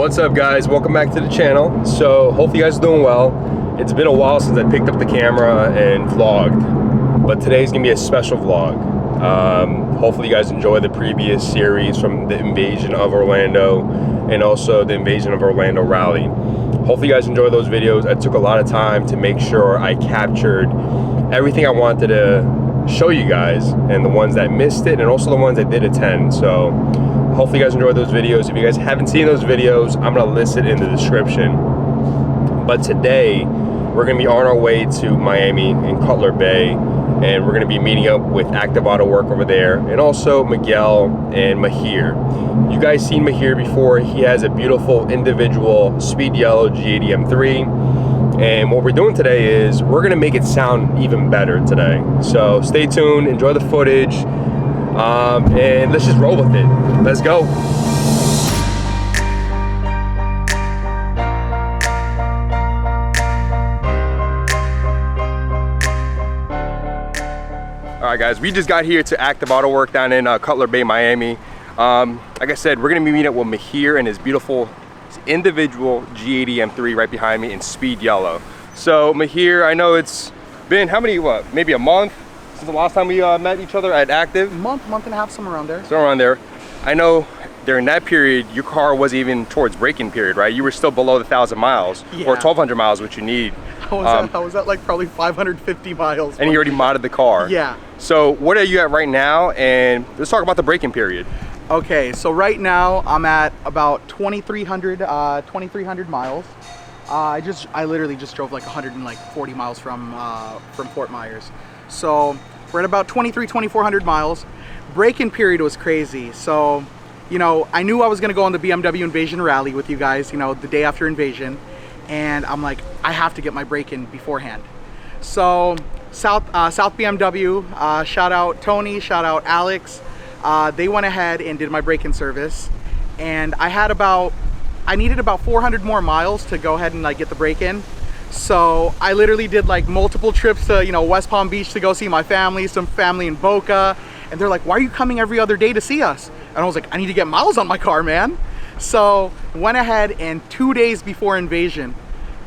What's up, guys? Welcome back to the channel. So hopefully you guys are doing well. It's been a while since I picked up the camera and vlogged, but today's gonna be a special vlog. Hopefully you guys enjoy the previous series from the invasion of Orlando and also the invasion of Orlando rally. Hopefully you guys enjoy those videos. I took a lot of time to make sure I captured everything I wanted to show you guys, and the ones that missed it and also the ones that did attend. So hopefully you guys enjoy those videos. If you guys haven't seen those videos, I'm gonna list it in the description. But today we're gonna be on our way to Miami in Cutler Bay, and we're gonna be meeting up with Active Autowerke over there, and also Miguel and Mihir. You guys seen Mihir before. He has a beautiful individual Speed Yellow G80 M3. And what we're doing today is we're gonna make it sound even better today. So stay tuned, enjoy the footage, and let's just roll with it. Let's go. All right, guys, we just got here to Active Autowerke down in Cutler Bay, Miami. Like I said, we're gonna be meeting up with Mihir and his beautiful individual G80 M3 right behind me in Speed Yellow. So Mihir, I know it's been maybe a month since the last time we met each other at Active? Month and a half, somewhere around there. Somewhere around there. I know during that period, your car wasn't even towards break-in period, right? You were still below the 1,000 miles, or 1,200 miles, which you need. I was at like probably 550 miles. And you already modded the car. Yeah. So what are you at right now? And let's talk about the break-in period. Okay, so right now I'm at about 2,300 miles. I literally just drove like 140 miles from Fort Myers. So we're at about 2,400 miles. Break-in period was crazy. So, you know, I knew I was gonna go on the BMW Invasion rally with you guys, you know, the day after Invasion. And I'm like, I have to get my break-in beforehand. So South BMW, shout out Tony, shout out Alex. They went ahead and did my break-in service, and I needed about 400 more miles to go ahead and like get the break-in. So I literally did like multiple trips to, you know, West Palm Beach to go see my family, some family in Boca, and they're like, why are you coming every other day to see us? And I was like, I need to get miles on my car, man. So went ahead, and 2 days before Invasion,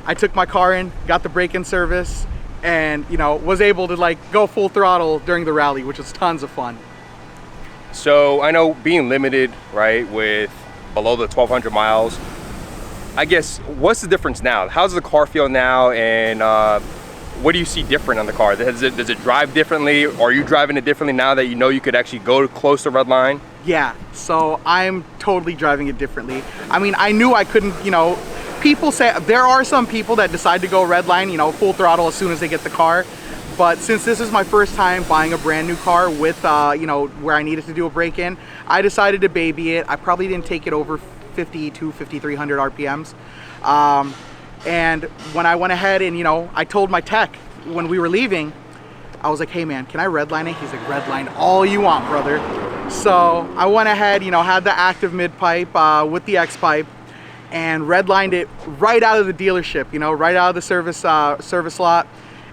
I took my car in, got the break-in service, and, you know, was able to like go full throttle during the rally, which was tons of fun. So I know being limited, right, with below the 1,200 miles, I guess, what's the difference now? How does the car feel now, and what do you see different on the car? Does it drive differently, or are you driving it differently now that you know you could actually go close to red line? Yeah, so I'm totally driving it differently. I mean, I knew I couldn't, you know, people say, there are some people that decide to go red line, you know, full throttle as soon as they get the car. But since this is my first time buying a brand new car with, you know, where I needed to do a break-in, I decided to baby it. I probably didn't take it over 5,300 RPMs. And when I went ahead and, you know, I told my tech when we were leaving, I was like, hey man, can I redline it? He's like, redline all you want, brother. So I went ahead, you know, had the active mid pipe with the X pipe, and redlined it right out of the dealership, you know, right out of the service lot.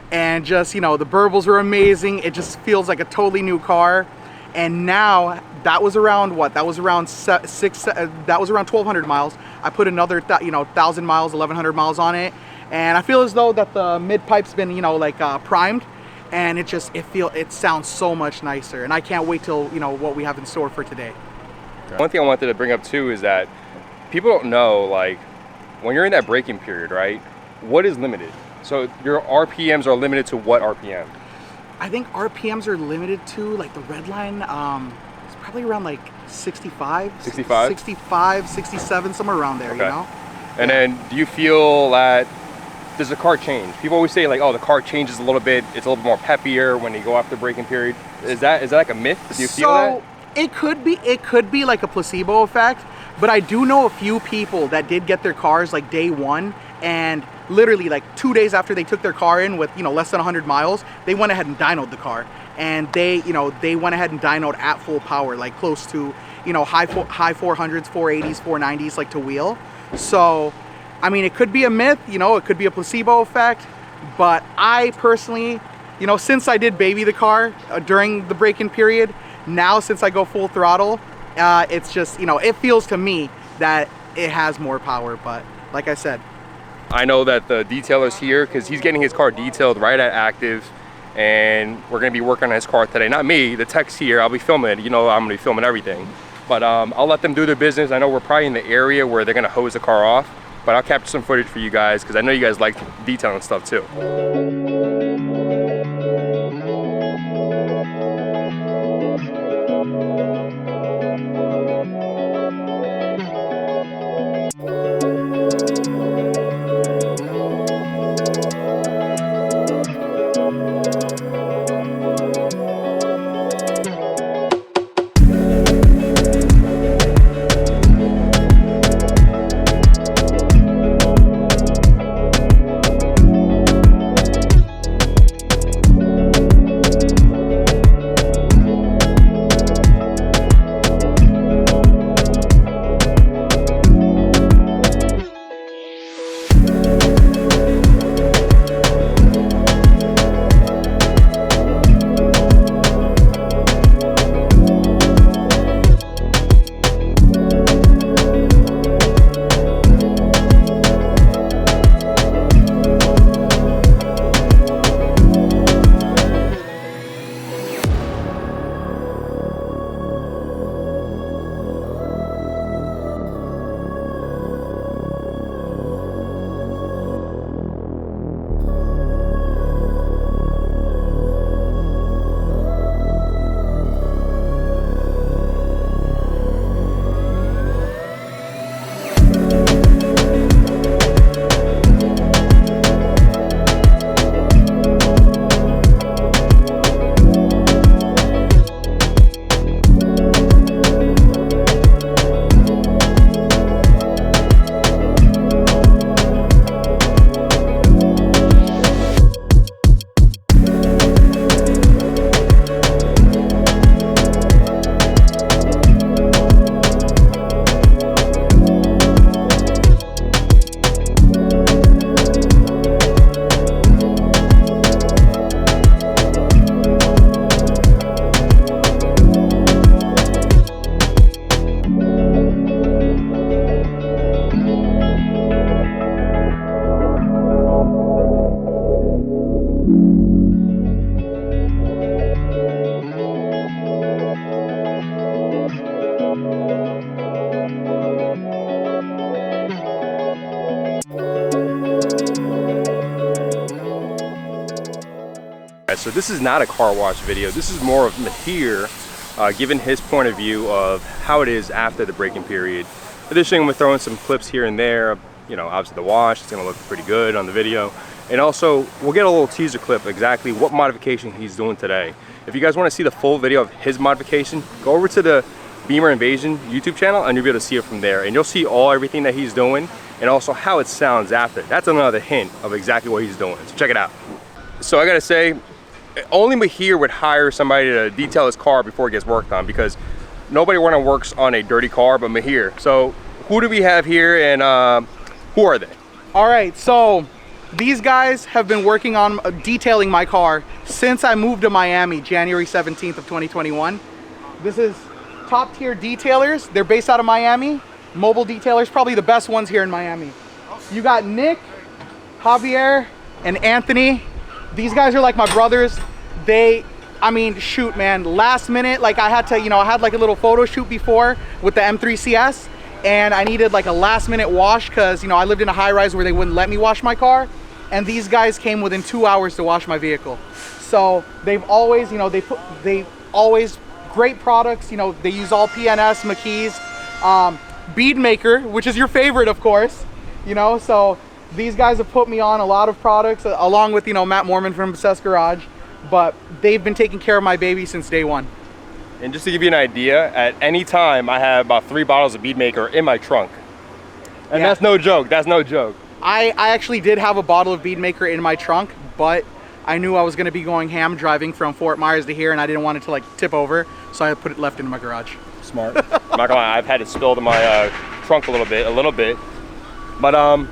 And just, you know, the burbles were amazing. It just feels like a totally new car. And now that was around what? That was around 1,200 miles. I put another, 1,000 miles, 1,100 miles on it. And I feel as though that the mid pipe's been, you know, like primed, and it sounds so much nicer. And I can't wait till, you know, what we have in store for today. One thing I wanted to bring up too is that people don't know, like, when you're in that break-in period, right? What is limited? So your RPMs are limited to what RPM? I think RPMs are limited to, like, the red line, it's probably around like 65? 65? 65, 67, somewhere around there, okay. You know? And then do you feel that, does the car change? People always say like, oh, the car changes a little bit, it's a little bit more peppier when you go after break-in period. Is that like a myth? Do you feel that? It could be like a placebo effect, but I do know a few people that did get their cars like day one, and literally like 2 days after they took their car in with, you know, less than 100 miles, they went ahead and dynoed the car, and they went ahead and dynoed at full power, like close to, you know, high 400s, 480s, 490s, like to wheel. So I mean, it could be a myth, you know, it could be a placebo effect, but I personally, you know, since I did baby the car during the break-in period, now since I go full throttle, it's just, you know, it feels to me that it has more power. But like I said, I know that the detailer's here because he's getting his car detailed right at Active, and we're gonna be working on his car today. Not me, the tech's here. I'll be filming it. You know, I'm gonna be filming everything. But I'll let them do their business. I know we're probably in the area where they're gonna hose the car off, but I'll capture some footage for you guys because I know you guys like detailing stuff too. So this is not a car wash video. This is more of Mihir giving his point of view of how it is after the braking period. Additionally, I'm throwing some clips here and there. You know, obviously the wash, it's gonna look pretty good on the video. And also, we'll get a little teaser clip exactly what modification he's doing today. If you guys wanna see the full video of his modification, go over to the Beamer Invasion YouTube channel and you'll be able to see it from there. And you'll see everything that he's doing and also how it sounds after. That's another hint of exactly what he's doing. So check it out. So I gotta say, only Mihir would hire somebody to detail his car before it gets worked on, because nobody works on a dirty car but Mihir. So who do we have here, and who are they? All right, so these guys have been working on detailing my car since I moved to Miami, January 17th of 2021. This is top tier detailers. They're based out of Miami. Mobile detailers, probably the best ones here in Miami. You got Nick, Javier, and Anthony. These guys are like my brothers. I mean, shoot, man, last minute, like I had to, I had like a little photo shoot before with the M3 CS, and I needed like a last minute wash because, I lived in a high rise where they wouldn't let me wash my car, and these guys came within 2 hours to wash my vehicle. So they've always, they always great products. They use all PNS, McKee's, Bead Maker, which is your favorite, of course. So these guys have put me on a lot of products, along with, Matt Mormon from Obsessed Garage, but they've been taking care of my baby since day one. And just to give you an idea, at any time I have about 3 bottles of Bead Maker in my trunk. And yeah, that's no joke, that's no joke. I actually did have a bottle of Bead Maker in my trunk, but I knew I was gonna be going ham driving from Fort Myers to here, and I didn't want it to like tip over, so I put it left in my garage. Smart. I'm not gonna lie, I've had it spilled in my trunk a little bit. But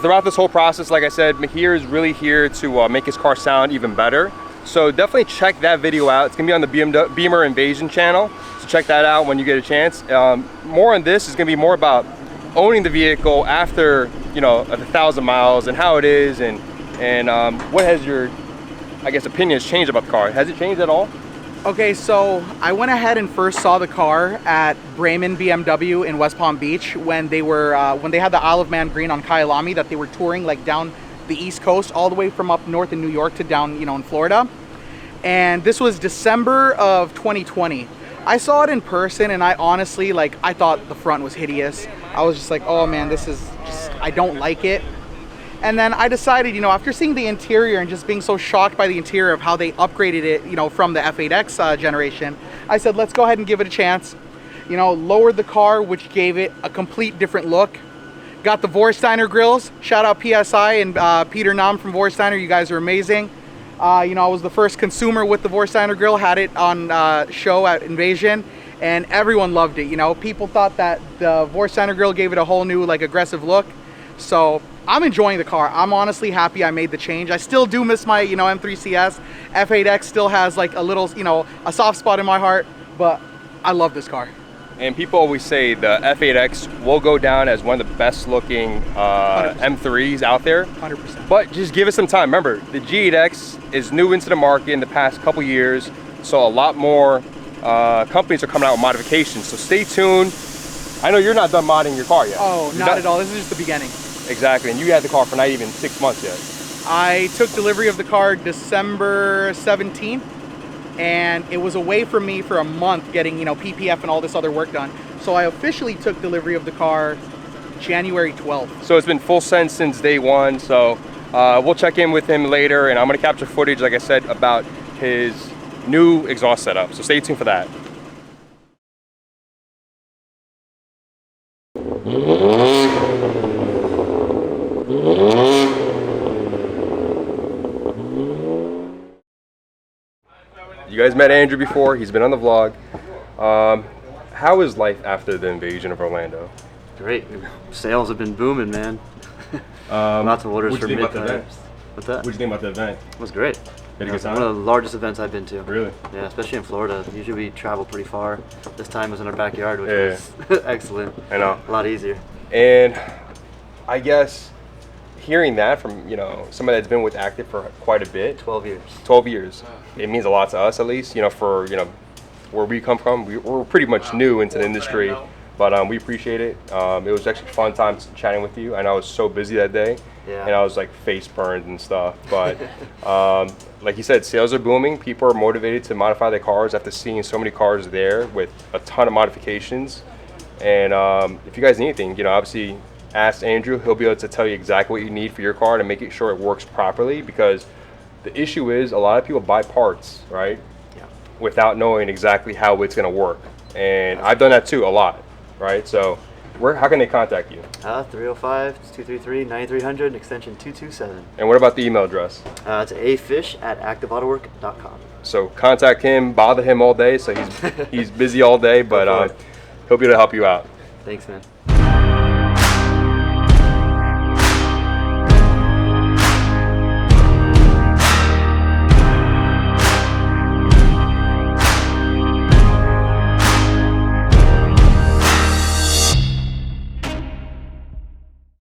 throughout this whole process, like I said, Mihir is really here to make his car sound even better. So definitely check that video out. It's gonna be on the Beamer Invasion channel. So check that out when you get a chance. More on this is going to be more about owning the vehicle after, you know, 1,000 miles and how it is, and what has your, I guess, opinions changed about the car. Has it changed at all? Okay, so I went ahead and first saw the car at Bremen BMW in West Palm Beach when they were when they had the Isle of Man green on Kyalami that they were touring like down the East Coast all the way from up north in New York to down, you know, in Florida. And this was December of 2020. I saw it in person and I honestly, like, I thought the front was hideous. I was just like, oh man, this is just, I don't like it. And then I decided, you know, after seeing the interior and just being so shocked by the interior of how they upgraded it, you know, from the F8X generation, I said, let's go ahead and give it a chance. You know, lowered the car, which gave it a complete different look. Got the Vorsteiner grills. Shout out PSI and Peter Nam from Vorsteiner. You guys are amazing. You know, I was the first consumer with the Vorsteiner grill, had it on show at Invasion, and everyone loved it. You know, people thought that the Vorsteiner grill gave it a whole new, like, aggressive look. So I'm enjoying the car. I'm honestly happy I made the change. I still do miss my, you know, M3 CS. F8X still has like a little, you know, a soft spot in my heart, but I love this car. And people always say the F8X will go down as one of the best looking M3s out there. 100%. But just give it some time. Remember, the G80X is new into the market in the past couple years, so a lot more companies are coming out with modifications. So stay tuned. I know you're not done modding your car yet. Oh, not at all. This is just the beginning. Exactly, and you had the car for not even 6 months yet. I took delivery of the car December 17th, and it was away from me for a month getting, you know, PPF and all this other work done. So I officially took delivery of the car January 12th. So it's been full send since day one, so we'll check in with him later, and I'm gonna capture footage, like I said, about his new exhaust setup. So stay tuned for that. You guys met Andrew before. He's been on the vlog. How is life after the invasion of Orlando? Great. Sales have been booming, man. Lots of orders for mid-types. What's that? What did you think about the event? It was great. It's one of the largest events I've been to. Really? Yeah, especially in Florida. Usually we travel pretty far. This time was in our backyard, which was excellent. I know. A lot easier. And I guess hearing that from, you know, somebody that's been with Active for quite a bit. 12 years. 12 years. It means a lot to us, at least, you know, for, you know, where we come from. We're pretty much new into the industry, but we appreciate it. It was actually a fun time chatting with you. I know I was so busy that day, and I was like face burned and stuff. But like you said, sales are booming. People are motivated to modify their cars after seeing so many cars there with a ton of modifications. And if you guys need anything, you know, obviously ask Andrew. He'll be able to tell you exactly what you need for your car to make it sure it works properly, because the issue is a lot of people buy parts, right? Yeah. Without knowing exactly how it's going to work. And I've done that too a lot, right? So how can they contact you? 305-233-9300, extension 227. And what about the email address? It's afish@activeautowerke.com. So contact him, bother him all day. So he's busy all day, but he'll be able to help you out. Thanks, man.